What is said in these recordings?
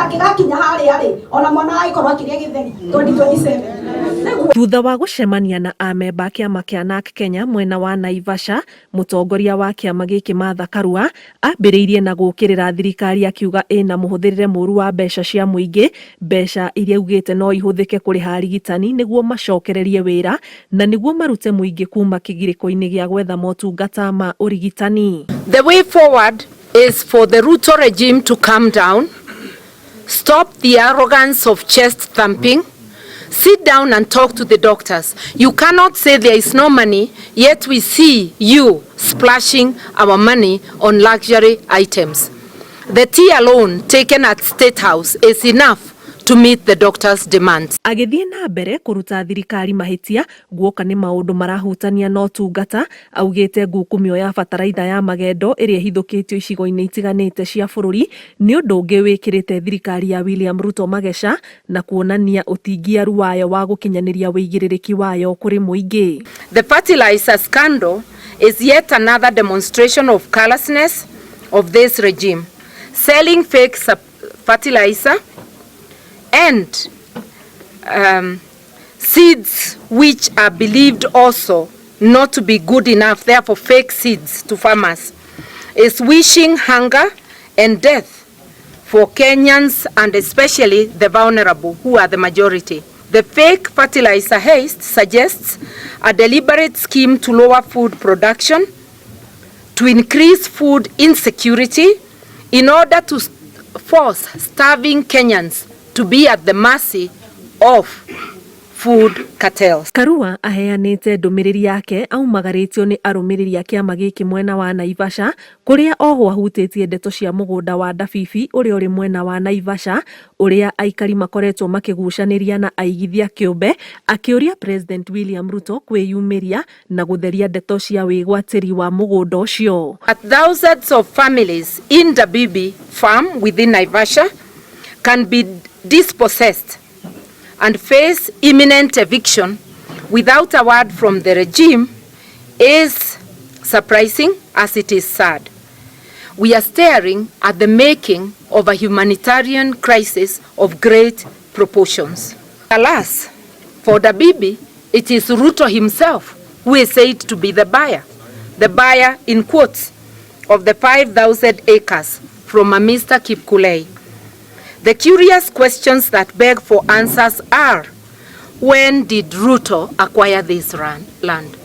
kangigakinya haria ri ona mwana aikorwo akiria githeri 2027. Thutha wa gũcemania na amemba kĩama kĩa NARC Kenya mwena wa Naivasha, mũtongoria wa kĩama gĩkĩ Martha Karua ambĩrĩirie na gũkĩrĩra thirikari akiuga ĩna mũhũthĩrĩre mũũru wa mbeca cia mũingĩ, mbeca iria augĩte no ihũthĩke kũrĩha arigitani nĩguo macokererie wĩra na nĩguo marute mũingĩ kuma kĩgirĩko-inĩ gĩa gwetha motungata ma ũrigitani. The way forward is for the Ruto regime to calm down, stop the arrogance of chest thumping, sit down and talk to the doctors. You cannot say there is no money, yet we see you splashing our money on luxury items. The tea alone taken at State House is enough to meet the doctor's demands. Agĩthiĩ na mbere kũruta thirikari mahĩtia guoka nĩ maũndũ marahutania no tungata, augĩte ngukumio ya bataraitha ya magendo ĩrĩa hithũkĩtio icigo-inĩ itiganĩte cia bũrũri nĩ ũndũ ũngĩ wĩkĩrĩte thirikari ya William Ruto mageca na kuonania ũtingiaru wayo wa gũkinyanĩria wĩigĩrĩrĩki wayo kũrĩ mũingĩ. The fertilizer scandal is yet another demonstration of callousness of this regime, selling fake fertilizer and seeds which are believed also not to be good enough, therefore fake seeds to farmers, is wishing hunger and death for Kenyans and especially the vulnerable, who are the majority. The fake fertilizer haste suggests a deliberate scheme to lower food production, to increase food insecurity, in order to force starving Kenyans to be at the mercy of food cartels. Karua aheanĩte ndũmĩrĩri yake aumagarĩtio nĩ arũmĩrĩri a kĩama gĩkĩ mwena wa Naivasha, kũrĩa oho ahutĩtie ndeto cia mũgũnda wa Ndabibi ũrĩa ũrĩ mwena wa Naivasha, ũrĩa aikari makoretwo makĩgucanĩria na aigithia kĩũmbe, akĩũria President William Ruto kwĩyumĩria na gũtheria ndeto cia wĩgwatĩri wa mũgũnda ũcio. Thousands of families in Ndabibi farm within Naivasha can be dispossessed and face imminent eviction without a word from the regime is surprising as it is sad. We are staring at the making of a humanitarian crisis of great proportions. Alas, for Ndabibi, it is Ruto himself who is said to be the buyer in quotes of the 5,000 acres from a Mr. Kipkulei. The curious questions that beg for answers are, when did Ruto acquire this land?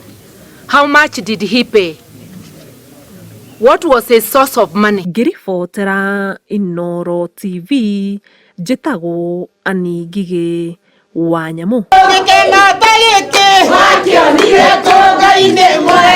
How much did he pay? What was his source of money? Ngĩribotera Inooro TV, njĩtagwo Ani Ngigĩ wa Nyamũ.